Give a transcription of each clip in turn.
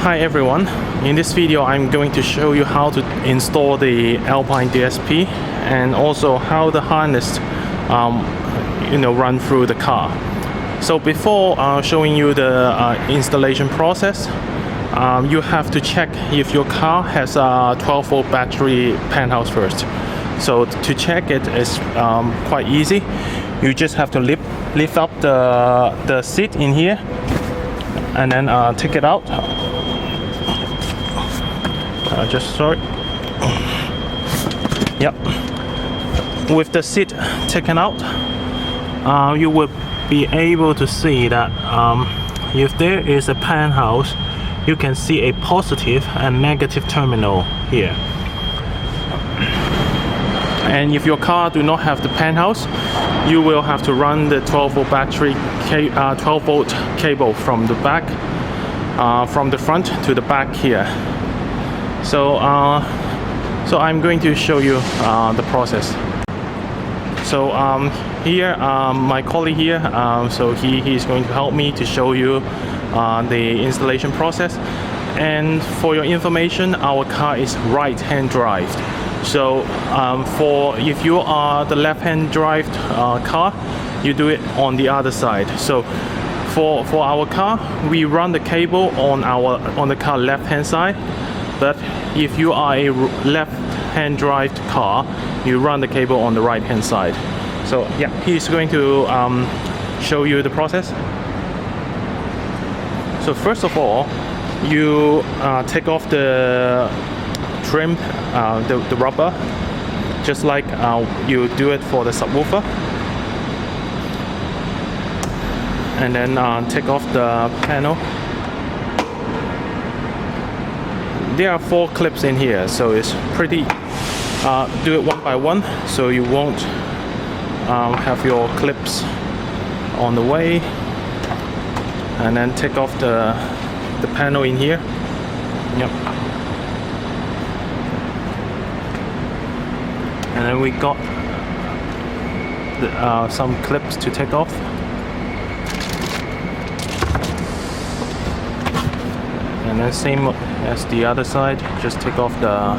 Hi everyone, in this video I'm going to show you how to install the Alpine DSP and also how the harness run through the car. So before showing you the installation process, you have to check if your car has a 12-volt battery penthouse first. So to check it is quite easy. You just have to lift up the seat in here and then take it out. Yep. With the seat taken out, you will be able to see that if there is a penthouse, you can see a positive and negative terminal here. And if your car do not have the penthouse, you will have to run the 12-volt battery 12-volt cable from the back, from the front to the back here. So I'm going to show you the process. So here my colleague here, so he's going to help me to show you the installation process. And for your information, our car is right-hand drive. So if you are the left-hand drive car, you do it on the other side. So for our car, we run the cable on the car left-hand side. But if you are a left-hand drive car, you run the cable on the right-hand side. So yeah, he's going to show you the process. So first of all, you take off the trim, the rubber, just like you do it for the subwoofer, and then take off the panel. There are 4 clips in here, so it's pretty, do it one by one so you won't have your clips on the way. And then take off the panel in here. Yep. And then we got some clips to take off. And then same as the other side, just take off the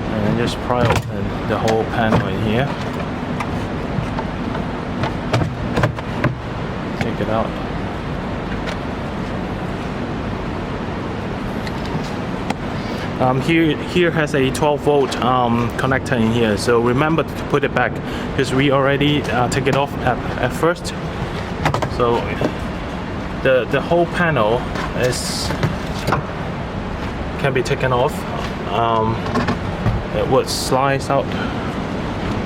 and then just pry open the whole panel in here. Take it out. Here has a 12-volt connector in here, so remember to put it back because we already took it off at first. So the whole panel can be taken off. It would slice out.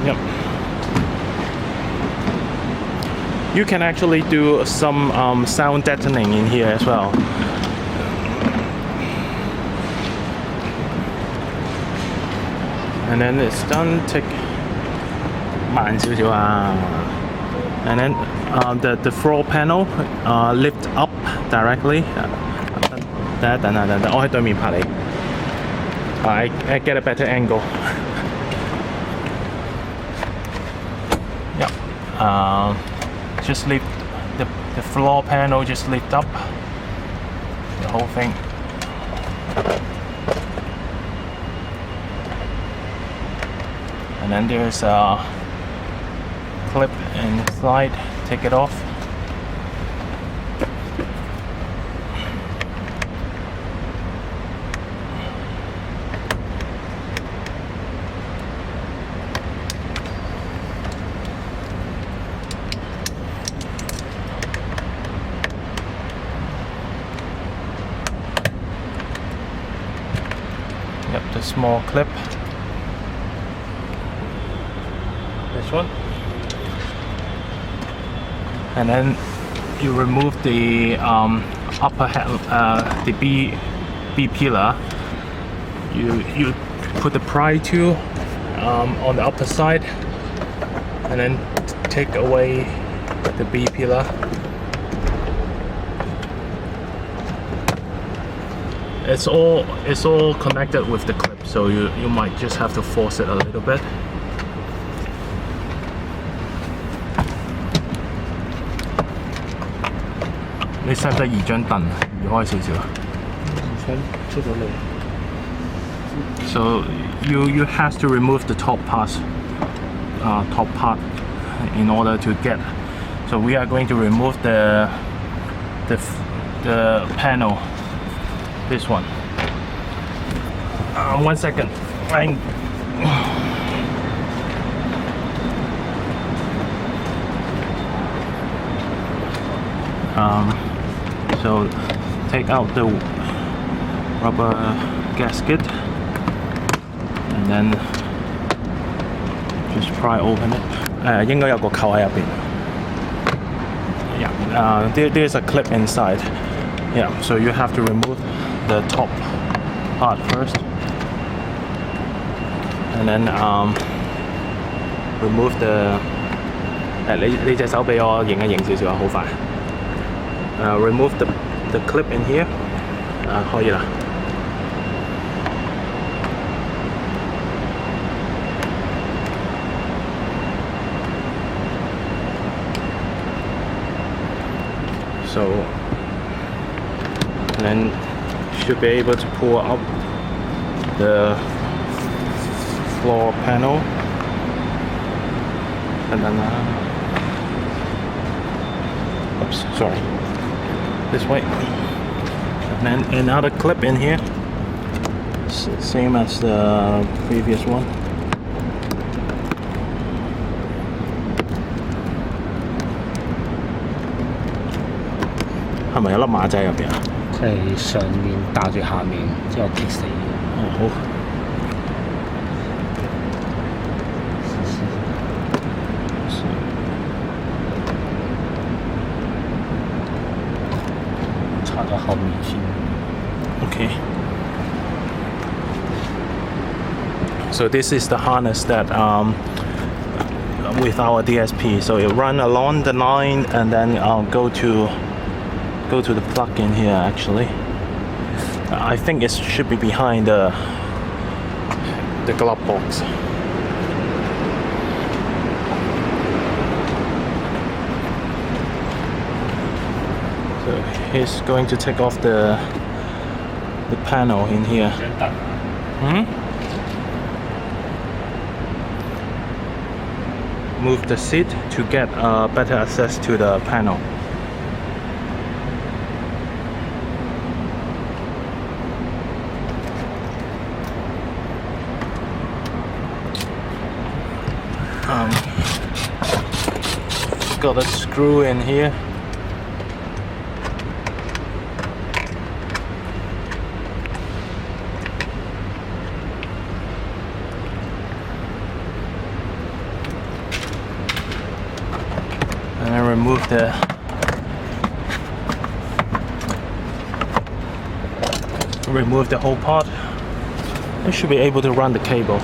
Yep. You can actually do some sound deadening in here as well. And then it's done, take 慢少少啊. And then the floor panel lift up directly. 等下，我喺對面拍你。I get a better angle. Yep. Just lift the floor panel. Just lift up the whole thing. And then there's a clip inside, take it off. Yep, the small clip. This one, and then you remove the upper the B pillar. You put the pry tool on the upper side, and then take away the B pillar. It's all connected with the clip, so you might just have to force it a little bit. 你使唔使移張凳？移開少少。想出到嚟。So you have to remove the top part in order to get. So we are going to remove the panel. This one. 1 second. So take out the rubber gasket and then just pry open it. 應該有個扣喺入邊。Yeah. There's a clip inside. Yeah. So you have to remove the top part first, and then remove the. 你隻手俾我影一影少少啊，好快。Remove the clip in here. 可以啦。So, and then should be able to pull up the floor panel, and then oops, sorry, this way, and then another clip in here, same as the previous one. 係咪有粒馬仔入邊啊？即係上面搭住下面，之後棘死嘅。哦，好。插咗後面先。Okay. So this is the harness that with our DSP. So you run along the line and then go to the plug in here. Actually, I think it should be behind the glove box. So he's going to take off the panel in here. Move the seat to get better access to the panel. Got a screw in here. And then remove the whole part. You should be able to run the cable.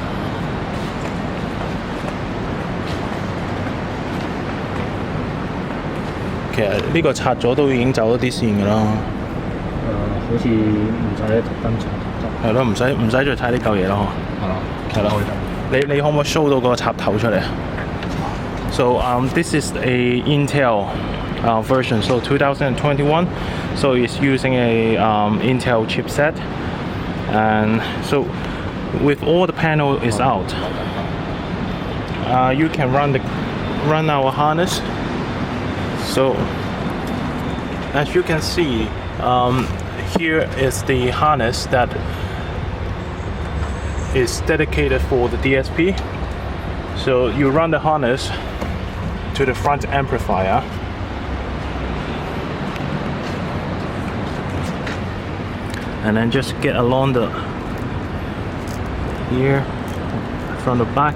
其實呢個拆咗都已經走咗啲線㗎啦。好似唔使特登拆得。係咯，唔使再睇呢嚿嘢咯。係咯。你可唔可以 show 到個插頭出嚟？So this is a Intel version, so 2021. So it's using a Intel chipset, and so with all the panel is out, you can run our harness. So as you can see, here is the harness that is dedicated for the DSP. So you run the harness to the front amplifier, and then just get along here from the back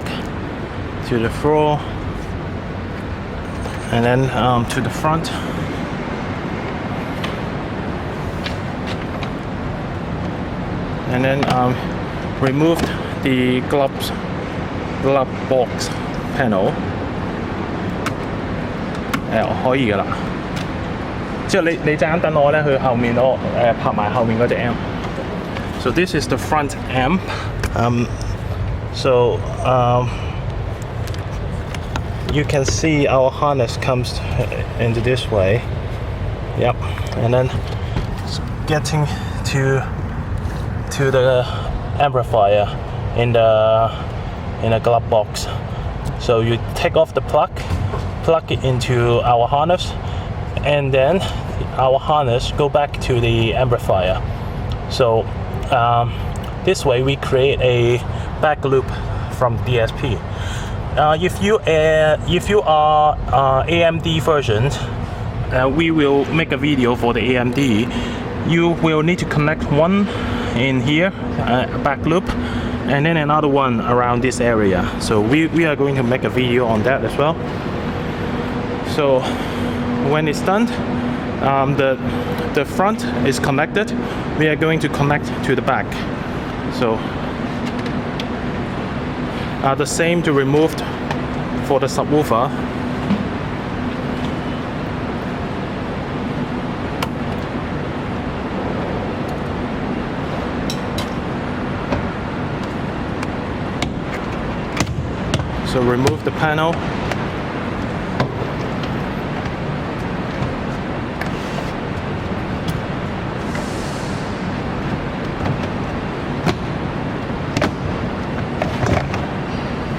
to the floor, and then to the front, and then remove the glove box panel. 可以㗎啦，之後你陣間等我咧去後面我拍埋後面嗰隻 amp。So this is the front amp. You can see our harness comes into this way, Yep, and then getting to the amplifier in a glove box. So you take off the plug it into our harness, and then our harness go back to the amplifier. So this way we create a back loop from DSP. If you are AMD versions, we will make a video for the AMD. You will need to connect one in here, back loop, and then another one around this area. So we are going to make a video on that as well. So when it's done, the front is connected. We are going to connect to the back. So the same to remove for the subwoofer. So remove the panel.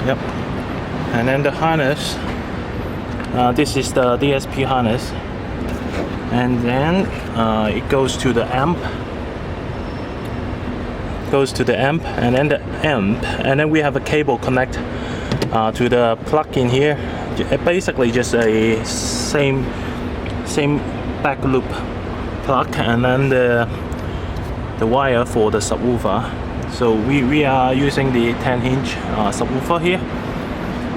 Yep. And then the harness. This is the DSP harness. And then it goes to the amp. And then the amp. And then we have a cable connect to the plug in here. Basically just a same back loop plug, and then the wire for the subwoofer. So we are using the 10-inch subwoofer here.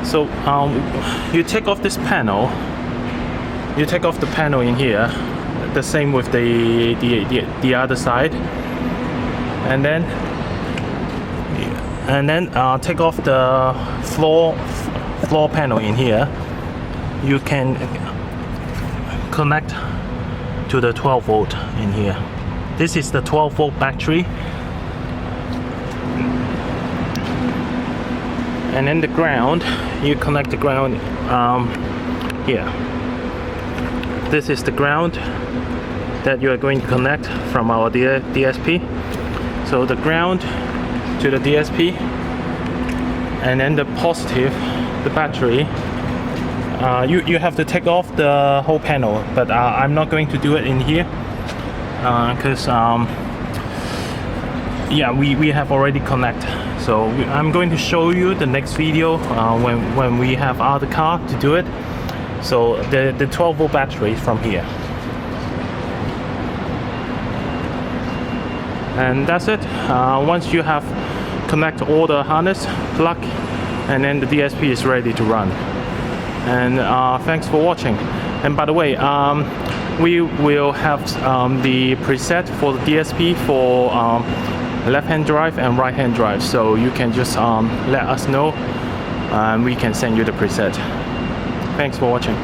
So you take off this panel. You take off the panel in here. The same with the other side, and then take off the floor panel in here. You can connect to the 12 volt in here. This is the 12 volt battery. And then the ground, you connect the ground here. This is the ground that you are going to connect from our DSP. So the ground to the DSP, and then the positive, the battery. You have to take off the whole panel, but I'm not going to do it in here because yeah, we have already connected. So I'm going to show you the next video when we have other car to do it. So the 12 volt battery from here. And that's it. Once you have connect all the harness, plug, and then the DSP is ready to run. And thanks for watching. And by the way, we will have the preset for the DSP for left-hand drive and right-hand drive. So you can just let us know, and we can send you the preset. Thanks for watching.